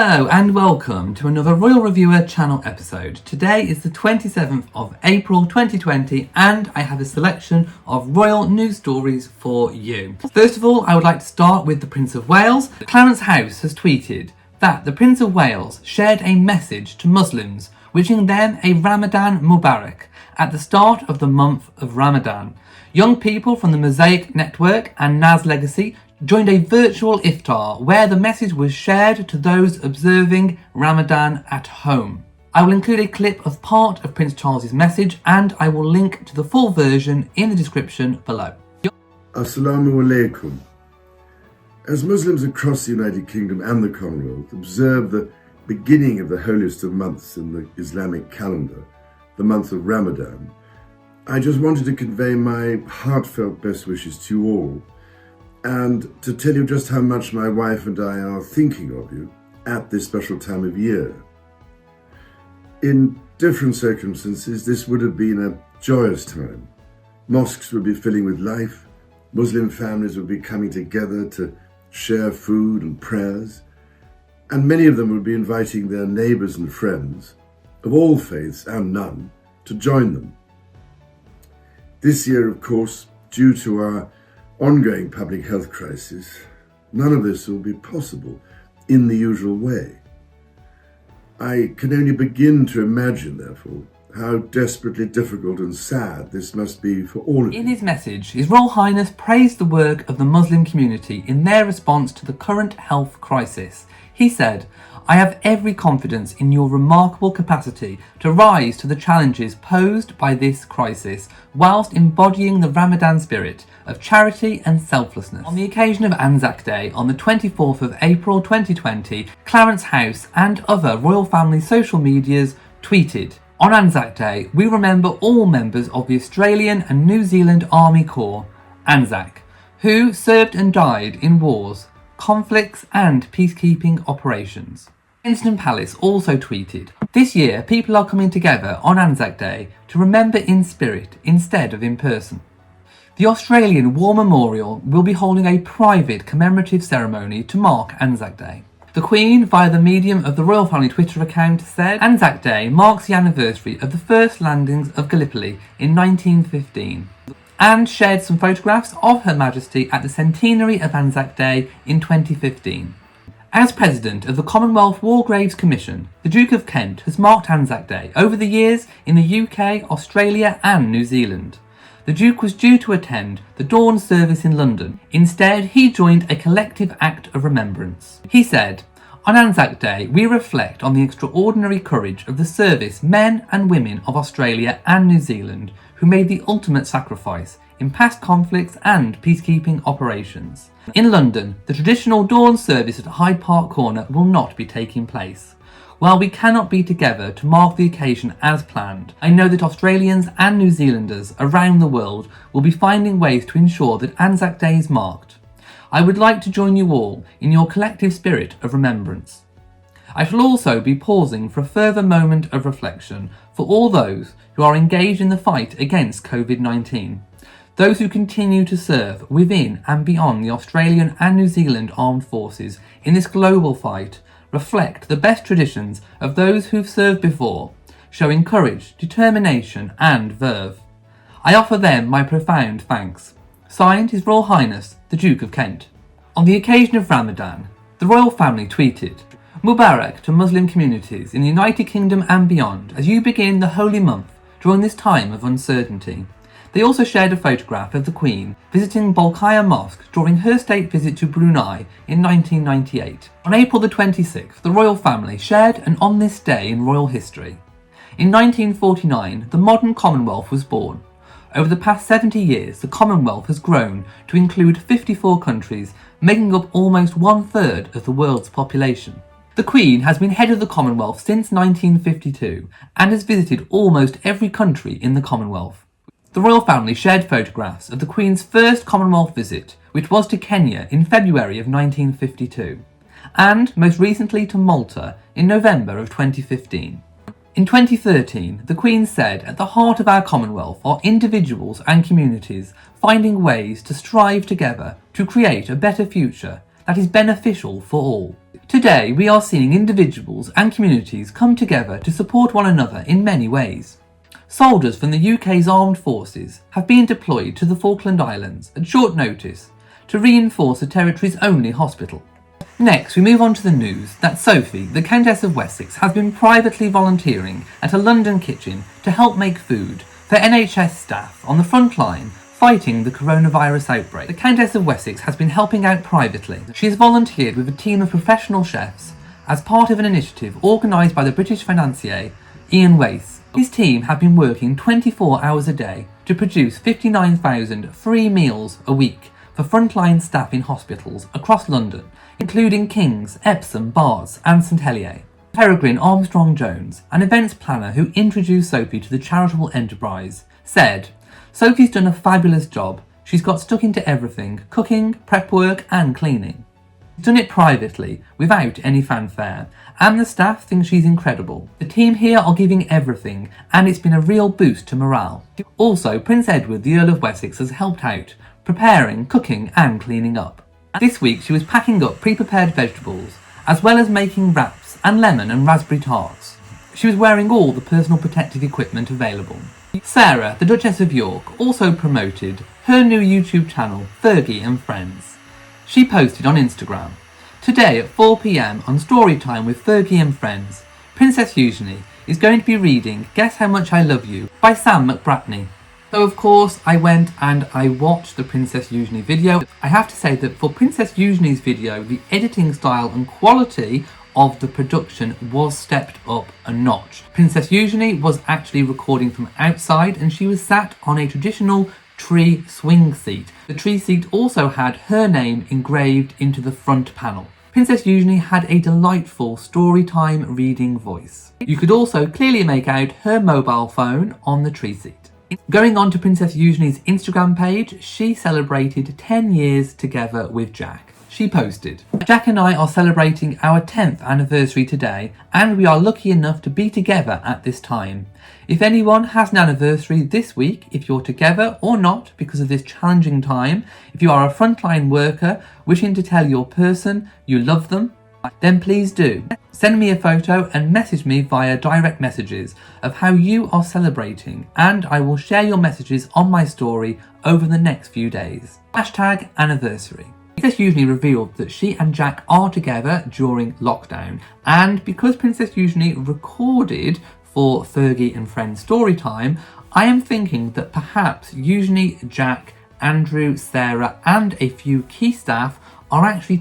Hello and welcome to another Royal Reviewer channel episode. Today is the 27th of April 2020 and I have a selection of royal news stories for you. First of all, I would like to start with the Prince of Wales. Clarence House has tweeted that the Prince of Wales shared a message to Muslims wishing them a Ramadan Mubarak at the start of the month of Ramadan. Young people from the Mosaic Network and Naz Legacy joined a virtual iftar where the message was shared to those observing Ramadan at home. I will include a clip of part of Prince Charles's message and I will link to the full version in the description below. Assalamu alaikum. As Muslims across the United Kingdom and the Commonwealth observe the beginning of the holiest of months in the Islamic calendar, the month of Ramadan, I just wanted to convey my heartfelt best wishes to you all and to tell you just how much my wife and I are thinking of you at this special time of year. In different circumstances, this would have been a joyous time. Mosques would be filling with life, Muslim families would be coming together to share food and prayers, and many of them would be inviting their neighbours and friends, of all faiths and none, to join them. This year, of course, due to our ongoing public health crisis, none of this will be possible in the usual way. I can only begin to imagine, therefore, how desperately difficult and sad this must be for all of you. In his message, His Royal Highness praised the work of the Muslim community in their response to the current health crisis. He said, "I have every confidence in your remarkable capacity to rise to the challenges posed by this crisis whilst embodying the Ramadan spirit of charity and selflessness." On the occasion of Anzac Day on the 24th of April 2020, Clarence House and other royal family social medias tweeted, "On Anzac Day, we remember all members of the Australian and New Zealand Army Corps, Anzac, who served and died in wars, conflicts and peacekeeping operations." Kensington Palace also tweeted, "This year people are coming together on Anzac Day to remember in spirit instead of in person." The Australian War Memorial will be holding a private commemorative ceremony to mark Anzac Day. The Queen, via the medium of the Royal Family Twitter account, said, "Anzac Day marks the anniversary of the first landings of Gallipoli in 1915. And shared some photographs of Her Majesty at the centenary of Anzac Day in 2015. As President of the Commonwealth War Graves Commission, the Duke of Kent has marked Anzac Day over the years in the UK, Australia and New Zealand. The Duke was due to attend the dawn service in London. Instead, he joined a collective act of remembrance. He said, "On Anzac Day, we reflect on the extraordinary courage of the service men and women of Australia and New Zealand who made the ultimate sacrifice in past conflicts and peacekeeping operations." In London, the traditional dawn service at Hyde Park Corner will not be taking place. While we cannot be together to mark the occasion as planned, I know that Australians and New Zealanders around the world will be finding ways to ensure that Anzac Day is marked. I would like to join you all in your collective spirit of remembrance. I shall also be pausing for a further moment of reflection for all those who are engaged in the fight against COVID-19. Those who continue to serve within and beyond the Australian and New Zealand armed forces in this global fight reflect the best traditions of those who've served before, showing courage, determination and verve. I offer them my profound thanks. Signed, His Royal Highness, the Duke of Kent. On the occasion of Ramadan, the royal family tweeted, "Mubarak to Muslim communities in the United Kingdom and beyond as you begin the holy month during this time of uncertainty." They also shared a photograph of the Queen visiting Bolkiah Mosque during her state visit to Brunei in 1998. On April the 26th, the royal family shared an on this day in royal history. In 1949, the modern Commonwealth was born. Over the past 70 years, the Commonwealth has grown to include 54 countries, making up almost 1/3 of the world's population. The Queen has been head of the Commonwealth since 1952 and has visited almost every country in the Commonwealth. The royal family shared photographs of the Queen's first Commonwealth visit, which was to Kenya in February of 1952, and most recently to Malta in November of 2015. In 2013, the Queen said, "At the heart of our Commonwealth are individuals and communities finding ways to strive together to create a better future that is beneficial for all." Today, we are seeing individuals and communities come together to support one another in many ways. Soldiers from the UK's armed forces have been deployed to the Falkland Islands at short notice to reinforce the territory's only hospital. Next, we move on to the news that Sophie, the Countess of Wessex, has been privately volunteering at a London kitchen to help make food for NHS staff on the front line fighting the coronavirus outbreak. The Countess of Wessex has been helping out privately. She has volunteered with a team of professional chefs as part of an initiative organised by the British financier Ian Wace. His team have been working 24 hours a day to produce 59,000 free meals a week for frontline staff in hospitals across London, including King's, Epsom, Barts and St Helier. Peregrine Armstrong-Jones, an events planner who introduced Sophie to the charitable enterprise, said, "Sophie's done a fabulous job. She's got stuck into everything, cooking, prep work and cleaning. She's done it privately, without any fanfare, and the staff think she's incredible. The team here are giving everything, and it's been a real boost to morale." Also, Prince Edward, the Earl of Wessex, has helped out, preparing, cooking and cleaning up. This week she was packing up pre-prepared vegetables, as well as making wraps and lemon and raspberry tarts. She was wearing all the personal protective equipment available. Sarah, the Duchess of York, also promoted her new YouTube channel, Fergie and Friends. She posted on Instagram, "Today at 4 p.m. on Storytime with Fergie and Friends, Princess Eugenie is going to be reading Guess How Much I Love You by Sam McBratney." So of course I went and I watched the Princess Eugenie video. I have to say that for Princess Eugenie's video, the editing style and quality of the production was stepped up a notch. Princess Eugenie was actually recording from outside and she was sat on a traditional tree swing seat. The tree seat also had her name engraved into the front panel. Princess Eugenie had a delightful storytime reading voice. You could also clearly make out her mobile phone on the tree seat. Going on to Princess Eugenie's Instagram page, she celebrated 10 years together with Jack. She posted, "Jack and I are celebrating our 10th anniversary today, and we are lucky enough to be together at this time. If anyone has an anniversary this week, if you're together or not because of this challenging time, if you are a frontline worker wishing to tell your person you love them, then please do. Send me a photo and message me via direct messages of how you are celebrating, and I will share your messages on my story over the next few days. #anniversary. Princess Eugenie revealed that she and Jack are together during lockdown, and because Princess Eugenie recorded for Fergie and Friends Storytime, I am thinking that perhaps Eugenie, Jack, Andrew, Sarah and a few key staff are actually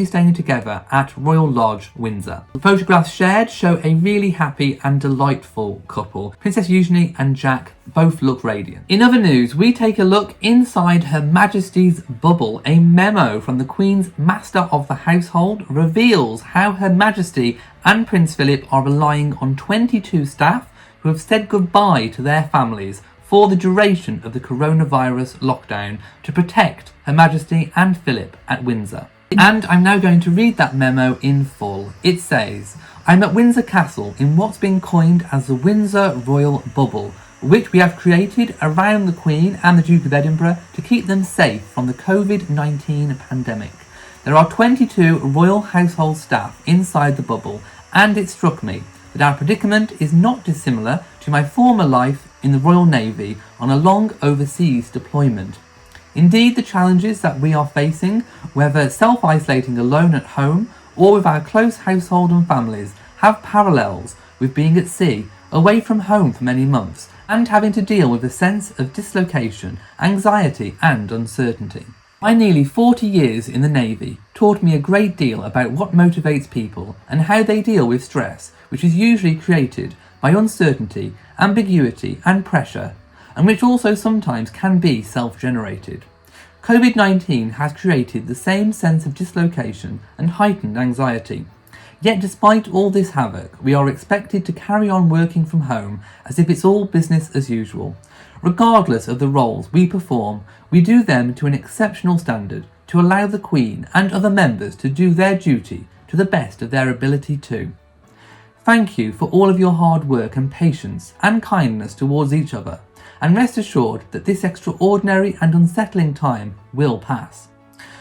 staying together at Royal Lodge, Windsor. The photographs shared show a really happy and delightful couple. Princess Eugenie and Jack both look radiant. In other news, we take a look inside Her Majesty's bubble. A memo from the Queen's Master of the Household reveals how Her Majesty and Prince Philip are relying on 22 staff who have said goodbye to their families for the duration of the coronavirus lockdown to protect Her Majesty and Philip at Windsor. And I'm now going to read that memo in full. It says, "I'm at Windsor Castle in what's been coined as the Windsor Royal Bubble, which we have created around the Queen and the Duke of Edinburgh to keep them safe from the COVID-19 pandemic. There are 22 royal household staff inside the bubble, and it struck me that our predicament is not dissimilar to my former life in the Royal Navy on a long overseas deployment. Indeed, the challenges that we are facing, whether self-isolating alone at home or with our close household and families, have parallels with being at sea, away from home for many months, and having to deal with a sense of dislocation, anxiety and uncertainty. My nearly 40 years in the Navy taught me a great deal about what motivates people and how they deal with stress, which is usually created by uncertainty, ambiguity and pressure, and which also sometimes can be self-generated. COVID-19 has created the same sense of dislocation and heightened anxiety. Yet despite all this havoc, we are expected to carry on working from home as if it's all business as usual. Regardless of the roles we perform, we do them to an exceptional standard to allow the Queen and other members to do their duty to the best of their ability too. Thank you for all of your hard work and patience and kindness towards each other, and rest assured that this extraordinary and unsettling time will pass.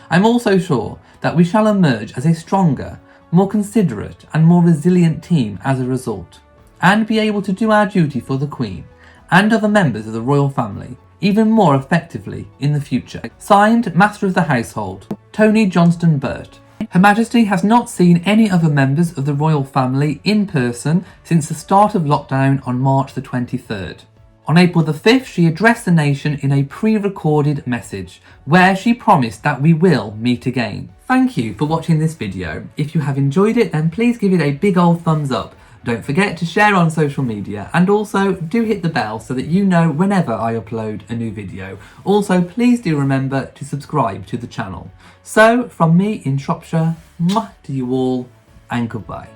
I'm also sure that we shall emerge as a stronger, more considerate and more resilient team as a result, and be able to do our duty for the Queen and other members of the royal family even more effectively in the future. Signed, Master of the Household, Tony Johnston Burt. Her Majesty has not seen any other members of the royal family in person since the start of lockdown on March the 23rd. On April the 5th, she addressed the nation in a pre-recorded message where she promised that we will meet again. Thank you for watching this video. If you have enjoyed it, then please give it a big old thumbs up. Don't forget to share on social media, and also do hit the bell so that you know whenever I upload a new video. Also, please do remember to subscribe to the channel. So, from me in Shropshire, mwah to you all, and goodbye.